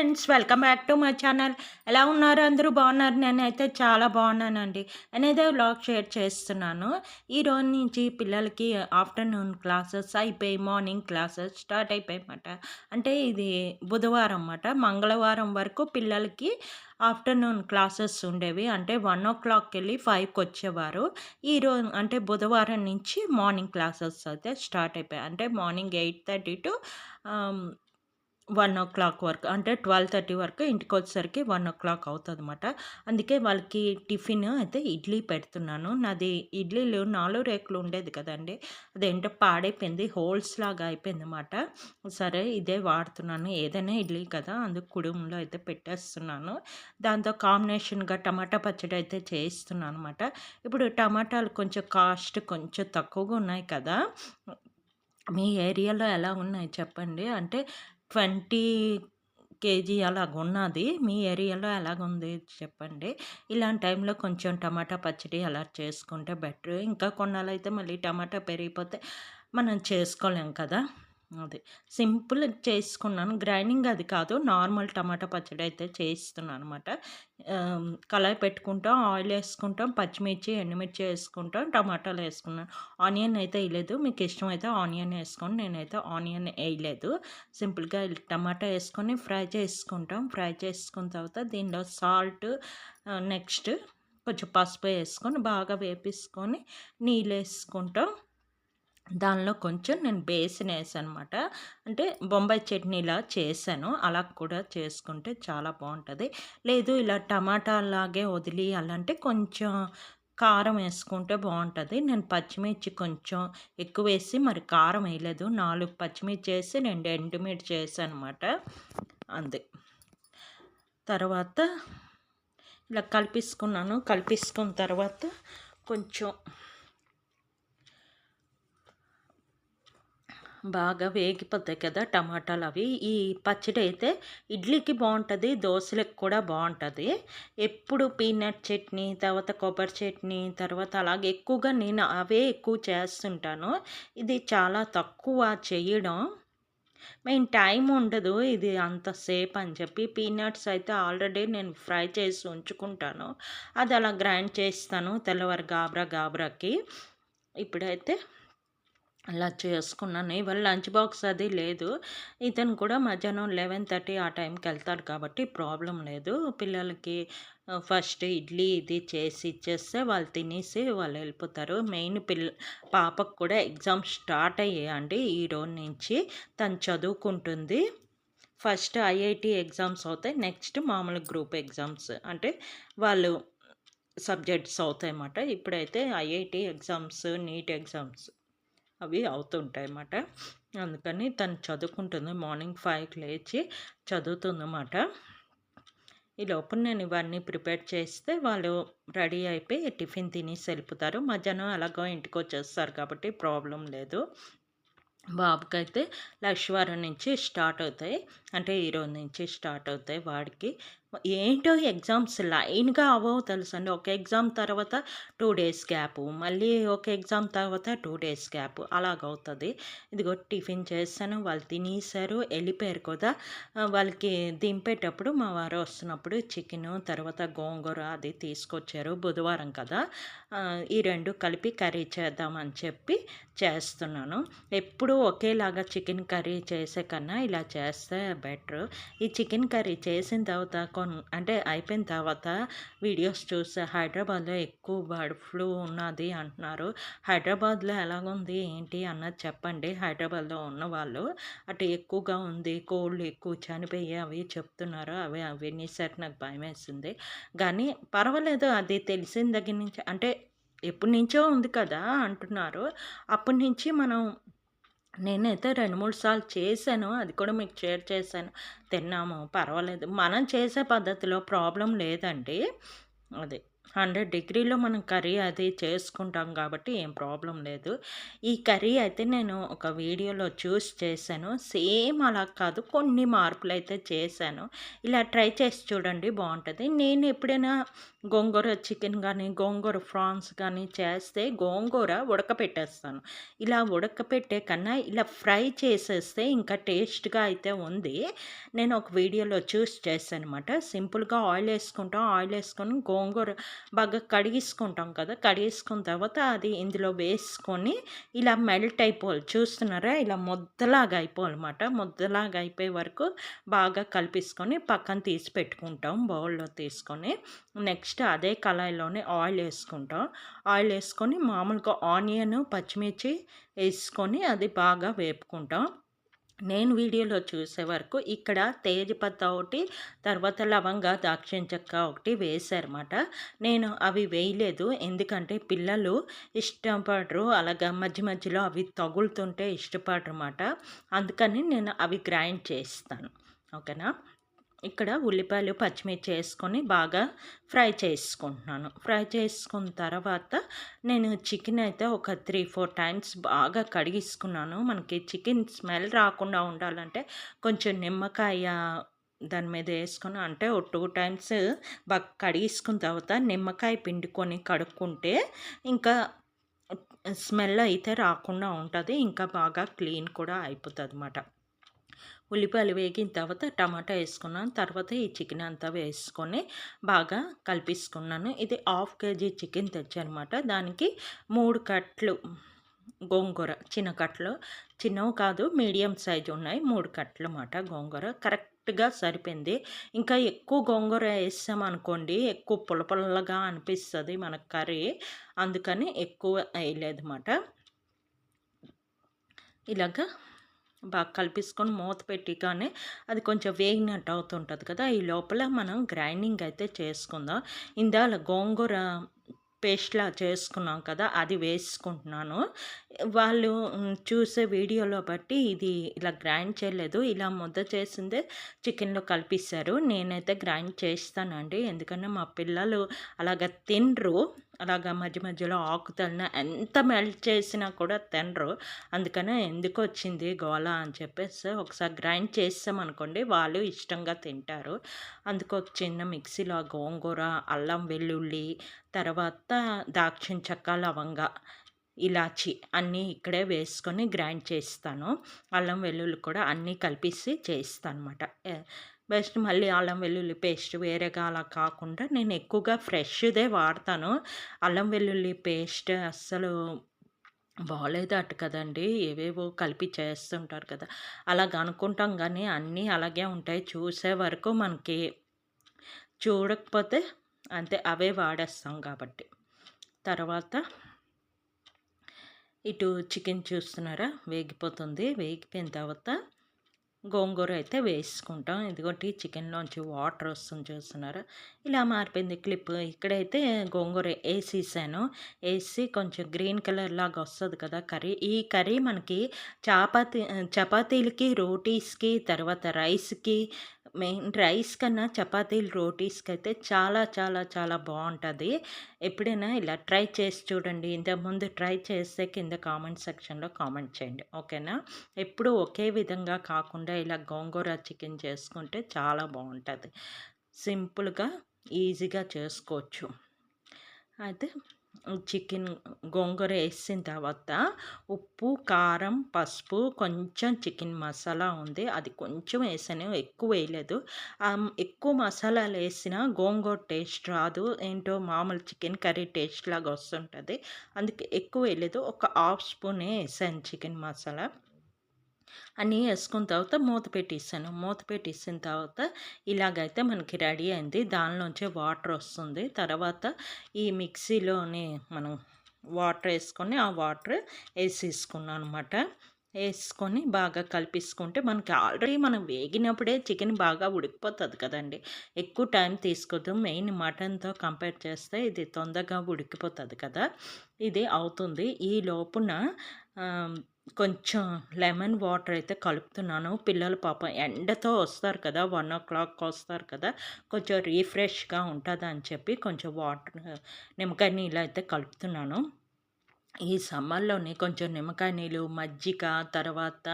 Friends, welcome back to my channel. ఎలా ఉన్నారు? అందరూ బాగున్నారు? నేనైతే చాలా బాగున్నానండి. నేనైతే వ్లాగ్ షేర్ చేస్తున్నాను. ఈరోజు నుంచి పిల్లలకి ఆఫ్టర్నూన్ క్లాసెస్ అయిపోయి మార్నింగ్ క్లాసెస్ స్టార్ట్ అయిపోయాయన్నమాట. అంటే ఇది బుధవారం అన్నమాట. మంగళవారం వరకు పిల్లలకి ఆఫ్టర్నూన్ క్లాసెస్ ఉండేవి. అంటే 1:00కి వెళ్ళి 5కి వచ్చేవారు. ఈరోజు అంటే బుధవారం నుంచి మార్నింగ్ క్లాసెస్ అయితే స్టార్ట్ అయిపోయాయి. అంటే మార్నింగ్ 8:30 టు 1:00 వరకు, అంటే 12:30 వరకు ఇంటికొచ్చేసరికి 1:00 అవుతుందన్నమాట. అందుకే వాళ్ళకి టిఫిన్ అయితే ఇడ్లీ పెడుతున్నాను. నాది ఇడ్లీలు 4 రేకులు ఉండేది కదండీ! అదేంటో పాడైపోయింది. హోల్స్ లాగా అయిపోయిందన్నమాట. సరే ఇదే వాడుతున్నాను. ఏదైనా ఇడ్లీ కదా! అందుకు కుడుములో అయితే పెట్టేస్తున్నాను. దాంతో కాంబినేషన్‌గా టమాటా పచ్చడి అయితే చేయిస్తున్నాను అనమాట. ఇప్పుడు టమాటాలు కొంచెం కాస్ట్ కొంచెం తక్కువగా ఉన్నాయి కదా! మీ ఏరియాలో ఎలా ఉన్నాయి చెప్పండి? అంటే 20 కేజీ అలాగున్నది. మీ ఏరియాలో ఎలాగుంది చెప్పండి? ఇలాంటి టైంలో కొంచెం టమాటా పచ్చడి అలా చేసుకుంటే బెటర్. ఇంకా కొన్నాళ్ళైతే మళ్ళీ టమాటా పెరిగిపోతే మనం చేసుకోలేం కదా! అది. సింపుల్ చేసుకున్నాను. గ్రైండింగ్ అది కాదు. నార్మల్ టమాటా పచ్చడి అయితే చేయిస్తున్నాననమాట. కళాయి పెట్టుకుంటాం, ఆయిల్ ఏసుకుంటాం, పచ్చిమిర్చి, ఎండుమిర్చి ఏసుకుంటాం, టమాటాలు ఏసుకున్నాను. ఆనియన్ అయితే ఎయలేదు. మీకు ఇష్టమైతే ఆనియన్ ఏసుకోండి. నేనైతే ఆనియన్ ఎయలేదు. సింపుల్‌గా టమాటా ఏసుకొని ఫ్రై చేసుకుంటాం. ఫ్రై చేసుకున్న తర్వాత దీనిలో సాల్ట్, నెక్స్ట్ కొంచెం పసుపు ఏసుకొని బాగా వేపేసుకొని నీళ్ళేసుకుంటాం. దానిలో కొంచెం నేను బేసినేసానమాట. అంటే బొంబాయి చట్నీలా చేశాను. అలా కూడా చేసుకుంటే చాలా బావుంటది. లేదు ఇలా టమాటాలాగే వదిలియాలంటే కొంచెం కారం ఏసుకుంటే బావుంటది. నేను పచ్చిమిర్చి కొంచెం ఎక్కువేసి మరి కారం ఎయలేదు. 4 పచ్చిమిర్చి ఏసి 2 ఎండుమిర్చి ఏసానమాట. అంతే. తర్వాత ఇలా కలిపేసుకున్నాను. కలిపేసుకున్న తర్వాత కొంచెం బాగా వేగిపోతాయి కదా టమాటాలవి. ఈ పచ్చడి అయితే ఇడ్లీకి బావుంటది, దోసలకు కూడా బావుంటది. ఎప్పుడు పీనట్ చట్నీ, తర్వాత కొబ్బరి చట్నీ, తర్వాత అలాగే ఎక్కువగా నేను అవే ఎక్కువ చేస్తుంటాను. ఇది చాలా తక్కువ చెయ్యడం. మెయిన్ టైం ఉండదు ఇది అంత సేపు అని చెప్పి. పీనట్స్ అయితే ఆల్రెడీ నేను ఫ్రై చేసి ఉంచుకుంటాను. అది అలా గ్రైండ్ చేస్తాను తెల్లవారి గాబరా గాబరాకి. ఇప్పుడైతే అలా చేసుకున్నాను. ఇవాళ లంచ్ బాక్స్ అది లేదు. ఇతను కూడా మధ్యాహ్నం 11:30 ఆ టైంకి వెళ్తాడు కాబట్టి ప్రాబ్లమ్ లేదు. పిల్లలకి ఫస్ట్ ఇడ్లీ ఇది చేసి ఇచ్చేస్తే వాళ్ళు తినేసి వాళ్ళు వెళ్ళిపోతారు. మెయిన్ పాపకు కూడా ఎగ్జామ్స్ స్టార్ట్ అయ్యాయండి ఈరోజు నుంచి. తను చదువుకుంటుంది. ఫస్ట్ ఐఐటీ ఎగ్జామ్స్ అవుతాయి. నెక్స్ట్ మామూలు గ్రూప్ ఎగ్జామ్స్ అంటే వాళ్ళు సబ్జెక్ట్స్ అవుతాయన్నమాట. ఇప్పుడైతే ఐఐటీ ఎగ్జామ్స్, నీట్ ఎగ్జామ్స్ అవి అవుతుంటాయన్నమాట. అందుకని తను చదువుకుంటుంది. మార్నింగ్ 5కి లేచి చదువుతుందన్నమాట. ఈలోపు నేను ఇవన్నీ ప్రిపేర్ చేస్తే వాళ్ళు రెడీ అయిపోయి టిఫిన్ తినేసి వెళ్ళిపోతారు. మధ్యాహ్నం ఎలాగో ఇంటికొచ్చేస్తారు కాబట్టి ప్రాబ్లం లేదు. బాబుకైతే లక్షవారం నుంచి స్టార్ట్ అవుతాయి. అంటే ఈరోజు నుంచి స్టార్ట్ అవుతాయి వాడికి. ఏంటో ఎగ్జామ్స్ లైన్‌గా అవ్వవు తెలుసండి. ఒక ఎగ్జామ్ తర్వాత 2 డేస్ గ్యాపు. మళ్ళీ ఒక ఎగ్జామ్ తర్వాత 2 డేస్ గ్యాపు. అలాగవుతది. ఇదిగో టిఫిన్ చేశాను. వాళ్ళు తినేసారు. ఎళ్ళిపోయారు కదా! వాళ్ళకి దింపేటప్పుడు మా వారు వస్తున్నప్పుడు చికెను, తర్వాత గోంగూర అది తీసుకొచ్చారు. బుధవారం కదా! ఈ 2 కలిపి కర్రీ చేద్దామని చెప్పి చేస్తున్నాను. ఎప్పుడూ ఒకేలాగా చికెన్ కర్రీ చేసే కన్నా ఇలా చేస్తే బెటరు. ఈ చికెన్ కర్రీ చేసిన తర్వాత అంటే అయిపోయిన తర్వాత వీడియోస్ చూస్తే హైదరాబాద్లో ఎక్కువ బర్డ్ ఫ్లూ ఉన్నది అంటున్నారు. హైదరాబాద్లో ఎలాగుంది ఏంటి అన్నది చెప్పండి. హైదరాబాద్లో ఉన్నవాళ్ళు అటు ఎక్కువగా ఉంది, కోళ్ళు ఎక్కువ చనిపోయాయి అవి చెప్తున్నారు. అవి వినేసరికి నాకు భయమేసింది. కానీ పర్వాలేదు, అది తెలిసిన దగ్గర నుంచి అంటే ఎప్పటినుంచో ఉంది కదా అంటున్నారు. అప్పటి నుంచి నేనైతే 2, 3 సార్లు చేశాను. అది కూడా మీకు షేర్ చేశాను. తిన్నాము. పర్వాలేదు. మనం చేసే పద్ధతిలో ప్రాబ్లమ్ లేదండి. అది. 100 డిగ్రీలో మనం కర్రీ అది చేసుకుంటాం కాబట్టి ఏం ప్రాబ్లమ్ లేదు. ఈ కర్రీ అయితే నేను ఒక వీడియోలో చూసి చేశాను. సేమ్ అలా కాదు, కొన్ని మార్పులైతే చేశాను. ఇలా ట్రై చేసి చూడండి, బావుంటది. నేను ఎప్పుడైనా గోంగూర చికెన్ గానీ, గోంగూర ఫ్రాన్స్ గానీ చేస్తే గోంగూర ఉడకపెట్టేస్తాను. ఇలా ఉడకపెట్టే కన్నా ఇలా ఫ్రై చేసేస్తే ఇంకా టేస్ట్‌గా అయితే ఉంది. నేను ఒక వీడియోలో చూసి చేశాననమాట. సింపుల్‌గా ఆయిల్ ఏసుకుంటాం. ఆయిల్ ఏసుకొని గోంగూర బాగా కడిగేసుకుంటాం కదా! కడిగేసుకున్న తర్వాత అది ఇందులో వేసుకొని ఇలా మెల్ట్ అయిపోవాలి. చూస్తున్నారా? ఇలా ముద్దలాగా అయిపోవాలన్నమాట. ముద్దలాగా అయిపోయే వరకు బాగా కలిపేసుకొని పక్కన తీసి పెట్టుకుంటాం బౌల్‌లో తీసుకొని. నెక్స్ట్ అదే కళాయిలోనే ఆయిల్ ఏసుకుంటాం. ఆయిల్ ఏసుకొని మామూలుగా ఆనియన్, పచ్చిమిర్చి ఏసుకొని అది బాగా వేపుకుంటాం. నేను వీడియోలో చూసే వరకు ఇక్కడ తేజ్‌పత్తా ఒకటి, తర్వాత లవంగా, దాల్చిన చెక్క ఒకటి వేశారన్నమాట. నేను అవి వేయలేదు. ఎందుకంటే పిల్లలు ఇష్టపడరు. అలాగా మధ్య మధ్యలో అవి తగులుతుంటే ఇష్టపడరన్నమాట. అందుకని నేను అవి గ్రైండ్ చేస్తాను. ఓకేనా? ఇక్కడ ఉల్లిపాయలు, పచ్చిమిర్చి ఏసుకొని బాగా ఫ్రై చేసుకుంటున్నాను. ఫ్రై చేసుకున్న తర్వాత నేను చికెన్ అయితే ఒక 3, 4 టైమ్స్ బాగా కడిగేసుకున్నాను. మనకి చికెన్ స్మెల్ రాకుండా ఉండాలంటే కొంచెం నిమ్మకాయ దాని మీద ఏసుకొని, అంటే ఓ 2 టైమ్స్ బాగా కడిగేసుకున్న తర్వాత నిమ్మకాయ పిండుకొని కడుక్కుంటే ఇంకా స్మెల్ అయితే రాకుండా ఉంటది. ఇంకా బాగా క్లీన్ కూడా అయిపోతదన్నమాట. ఉల్లిపాయలు వేగిన తర్వాత టమాటా వేసుకున్నాను. తర్వాత ఈ చికెన్ అంతా వేసుకొని బాగా కలిపేసుకున్నాను. ఇది హాఫ్ కేజీ చికెన్ తెచ్చానమాట. దానికి 3 కట్లు గోంగూర, చిన్న కట్లు, చిన్నవి కాదు మీడియం సైజు ఉన్నాయి. 3 కట్లు మాట గోంగూర కరెక్ట్‌గా సరిపోయింది. ఇంకా ఎక్కువ గోంగూర ఏసామనుకోండి ఎక్కువ పుల్ల పుల్లగా అనిపిస్తది మనకు కర్రీ. అందుకని ఎక్కువ వేయలేదన్నమాట. ఇలాగ బాగా కలిపేసుకొని మూత పెట్టిగానే అది కొంచెం వేగినట్టు అవుతుంటది కదా! ఈ లోపల మనం గ్రైండింగ్ అయితే చేసుకుందాం. ఇందాల గోంగూర పేస్ట్‌లా చేసుకున్నాం కదా! అది వేసుకుంటున్నాను. వాళ్ళు చూసే వీడియోలో బట్టి ఇది ఇలా గ్రైండ్ చేయలేదు. ఇలా ముద్ద చేసిందే చికెన్‌లో కలిపేశారు. నేనైతే గ్రైండ్ చేస్తానండి. ఎందుకంటే మా పిల్లలు అలాగ తినరు. అలాగా మధ్య మధ్యలో ఆకుతలన ఎంత మెల్ట్ చేసినా కూడా తినరు. అందుకనే ఎందుకొచ్చింది గోల అని చెప్పేసి ఒకసారి గ్రైండ్ చేసామనుకోండి వాళ్ళు ఇష్టంగా తింటారు. అందుకు ఒక చిన్న మిక్సీలో గోంగూర, అల్లం వెల్లుల్లి, తర్వాత దాల్చిన చెక్క, లవంగా, ఇలాచి అన్నీ ఇక్కడే వేసుకొని గ్రైండ్ చేస్తాను. అల్లం వెల్లుల్లి కూడా అన్నీ కలిపేసి చేస్తానమాట. బెస్ట్ మళ్ళీ అల్లం వెల్లుల్లి పేస్ట్ వేరేగా అలా కాకుండా నేను ఎక్కువగా ఫ్రెష్‌దే వాడతాను. అల్లం వెల్లుల్లి పేస్ట్ అస్సలు బాలేదట కదండీ! ఏవేవో కలిపి చేస్తుంటారు కదా! అలాగ అనుకుంటాం గానీ అన్నీ అలాగే ఉంటాయి. చూసే వరకు మనకి చూడకపోతే అంతే అవే వాడేస్తాం కాబట్టి. తర్వాత ఇటు చికెన్ చూస్తున్నారా? వేగిపోతుంది. వేగిపోయిన తర్వాత గోంగూర అయితే వేసుకుంటాం. ఇదిగోటి చికెన్‌లోంచి వాటర్ వస్తుంది చూస్తున్నారా? ఇలా మారిపోయింది క్లిప్. ఇక్కడైతే గోంగూర ఏసేసాను. ఏసి కొంచెం గ్రీన్ కలర్ లాగా వస్తది కదా కర్రీ. ఈ కర్రీ మనకి చపాతీలకి, రోటీస్‌కి, తర్వాత రైస్‌కి, మెయిన్ రైస్ కన్నా చపాతీలు, రోటీస్‌కైతే చాలా చాలా చాలా బావుంటది. ఎప్పుడైనా ఇలా ట్రై చేసి చూడండి. ఇంతకుముందు ట్రై చేస్తే కింద కామెంట్ సెక్షన్‌లో కామెంట్ చేయండి. ఓకేనా? ఎప్పుడూ ఒకే విధంగా కాకుండా ఇలా గోంగూర చికెన్ చేసుకుంటే చాలా బావుంటది. సింపుల్‌గా, ఈజీగా చేసుకోవచ్చు. అయితే చికెన్ గోంగూర ఏసిన తర్వాత ఉప్పు, కారం, పసుపు, కొంచెం చికెన్ మసాలా ఉంది. అది కొంచెం ఏసాను. ఎక్కువ వేయలేదు. ఎక్కువ మసాలాలేసినా గోంగూర టేస్ట్ రాదు. ఏంటో మామూలు చికెన్ కర్రీ టేస్ట్ లాగా వస్తుంటది. అందుకే ఎక్కువ వేయలేదు. ఒక హాఫ్ స్పూనే ఏసాను చికెన్ మసాలా. అన్నీ ఏసుకున్న తర్వాత మూత పెట్టేసాను. మూత పెట్టేసిన తర్వాత ఇలాగైతే మనకి రెడీ అయింది. దానిలోంచే వాటర్ వస్తుంది. తర్వాత ఈ మిక్సీలోని మనం వాటర్ ఏసుకొని, ఆ వాటర్ ఏసేసుకున్నాను అనమాట. ఏసుకొని బాగా కలిపేసుకుంటే మనకి ఆల్రెడీ మనం వేగినప్పుడే చికెన్ బాగా ఉడికిపోతది కదండీ! ఎక్కువ టైం తీసుకోదు. మెయిన్ మటన్‌తో కంపేర్ చేస్తే ఇది తొందరగా ఉడికిపోతది కదా! ఇది అవుతుంది. ఈ లోపున కొంచెం లెమన్ వాటర్ అయితే కలుపుతున్నాను. పిల్లలు పాపం ఎండతో వస్తారు కదా! 1:00కి వస్తారు కదా! కొంచెం రిఫ్రెష్‌గా ఉంటదని చెప్పి కొంచెం వాటర్ నిమ్మకాయ నీళ్ళైతే కలుపుతున్నాను. ఈ సమ్మర్‌లోని కొంచెం నిమ్మకాయ నీళ్ళు, మజ్జిగ, తర్వాత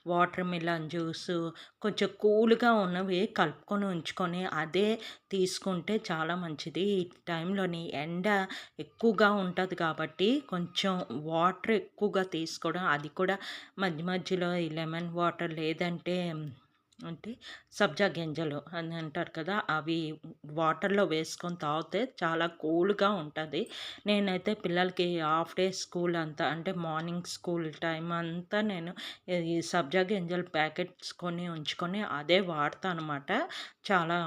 వాటర్ మిలన్ జ్యూసు, కొంచెం కూల్‌గా ఉన్నవి కలుపుకొని ఉంచుకొని అదే తీసుకుంటే చాలా మంచిది. ఈ టైంలోని ఎండ ఎక్కువగా ఉంటది కాబట్టి కొంచెం వాటర్ ఎక్కువగా తీసుకోవడం, అది కూడా మధ్య మధ్యలో ఈ లెమన్ వాటర్ లేదంటే అంటే సబ్జా గింజలు అని అంటారు కదా! అవి వాటర్‌లో వేసుకొని తాగితే చాలా కూల్‌గా ఉంటది. నేనైతే పిల్లలకి హాఫ్ డే స్కూల్ అంతా అంటే మార్నింగ్ స్కూల్ టైం అంతా నేను ఈ సబ్జా గింజల ప్యాకెట్స్ కొని ఉంచుకొని అదే వాడతానమాట. చాలా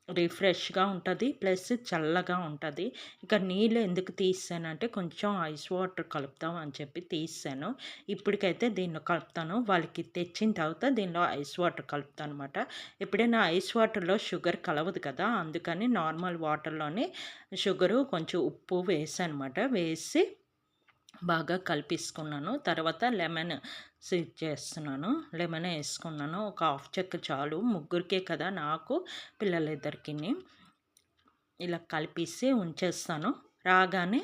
రిఫ్రెష్‌గా ఉంటది. ప్లస్ చల్లగా ఉంటది. ఇక నీళ్ళు ఎందుకు తీసేసానంటే కొంచెం ఐస్ వాటర్ కలుపుదాం అని చెప్పి తీసేసాను. ఇప్పటికైతే దీనిలో కలుపుతాను. వాళ్ళకి తెచ్చిన తర్వాత దీనిలో ఐస్ వాటర్ కలుపుతానమాట. ఎప్పుడైనా ఐస్ వాటర్‌లో షుగర్ కలవదు కదా! అందుకని నార్మల్ వాటర్‌లోనే షుగరు, కొంచెం ఉప్పు వేసానమాట. వేసి బాగా కలిపేసుకున్నాను. తర్వాత లెమన్ చేస్తున్నాను. లెమన్ ఏసుకున్నాను. ఒక హాఫ్ చెక్క చాలు. ముగ్గురికే కదా! నాకు, పిల్లలిద్దరికిని. ఇలా కలిపేసి ఉంచేస్తాను. రాగానే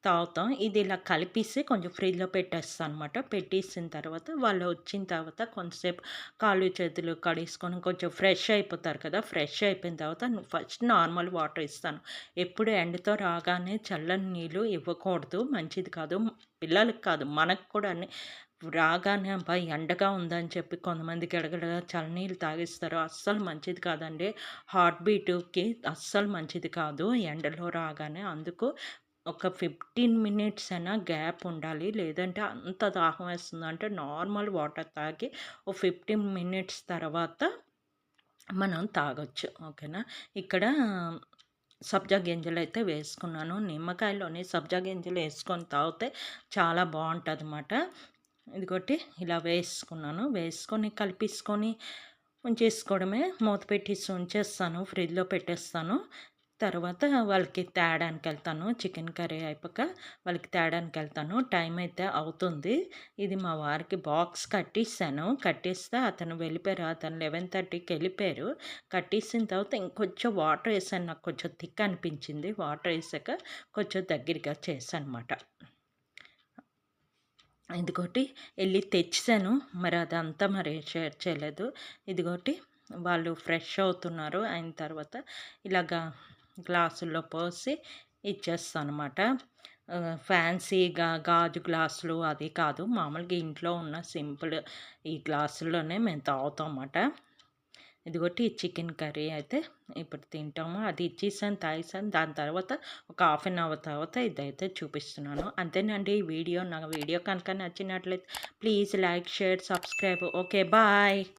తాగుతాం. ఇది ఇలా కలిపేసి కొంచెం ఫ్రిడ్జ్‌లో పెట్టేస్తానమాట. పెట్టేసిన తర్వాత వాళ్ళు వచ్చిన తర్వాత కొంతసేపు కాళ్ళు, చేతులు కడిగేసుకొని కొంచెం ఫ్రెష్ అయిపోతారు కదా! ఫ్రెష్ అయిపోయిన తర్వాత ఫస్ట్ నార్మల్ వాటర్ ఇస్తాను. ఎప్పుడు ఎండతో రాగానే చల్లని నీళ్ళు ఇవ్వకూడదు. మంచిది కాదు. పిల్లలకి కాదు మనకు కూడాని రాగానే అబ్బా! ఎండగా ఉందని చెప్పి కొంతమంది గడగడ చల్లనీళ్ళు తాగేస్తారు. అస్సలు మంచిది కాదండి. హార్ట్ బీటుకి అస్సలు మంచిది కాదు ఎండలో రాగానే. అందుకు ఒక 15 మినిట్స్ అయినా గ్యాప్ ఉండాలి. లేదంటే అంత దాహం వేస్తుందంటే నార్మల్ వాటర్ తాగి ఓ 15 మినిట్స్ తర్వాత మనం తాగొచ్చు. ఓకేనా? ఇక్కడ సబ్జా గింజలైతే వేసుకున్నాను. నిమ్మకాయలోని సబ్జా గింజలు ఏసుకొని తాగితే చాలా బావుంటదనమాట. ఇదిగోటి ఇలా వేసుకున్నాను. వేసుకొని కలిపేసుకొని ఉంచేసుకోవడమే. మూత పెట్టేసి ఉంచేస్తాను. ఫ్రిడ్జ్‌లో పెట్టేస్తాను. తర్వాత వాళ్ళకి తేడానికెళ్తాను. చికెన్ కర్రీ అయిపోక వాళ్ళకి తేడానికెళ్తాను. టైం అయితే అవుతుంది. ఇది మా వారికి బాక్స్ కట్టేసాను. కట్టేస్తే అతను వెళ్ళిపోయారు. అతను 11:30కి వెళ్ళిపోయారు. కట్టేసిన తర్వాత ఇంకొంచెం వాటర్ ఏసాను. నాకు కొంచెం థిక్ అనిపించింది. వాటర్ ఏసాక కొంచెం దగ్గరగా చేశానమాట. ఇదిగోటి ఎళ్లి తెచ్చేసాను. మరి అదంతా మరి షేర్ చేయలేదు. ఇదిగోటి వాళ్ళు ఫ్రెష్ అవుతున్నారు. అయిన తర్వాత ఇలాగా గ్లాసుల్లో పోసి ఇచ్చేస్తానమాట. ఫ్యాన్సీగా గాజు గ్లాసులు అది కాదు. మామూలుగా ఇంట్లో ఉన్న సింపుల్ ఈ గ్లాసుల్లోనే మేము తాగుతామమాట. ఇదిగోటి చికెన్ కర్రీ అయితే ఇప్పుడు తింటాము. అది ఇచ్చేసాను, తాగేసాను. దాని తర్వాత ఒక హాఫ్ అన్ అవర్ తర్వాత ఇదైతే చూపిస్తున్నాను. అంతేనండి ఈ వీడియో. నా వీడియో కనుక నచ్చినట్లయితే please like, share, subscribe. Okay. Bye.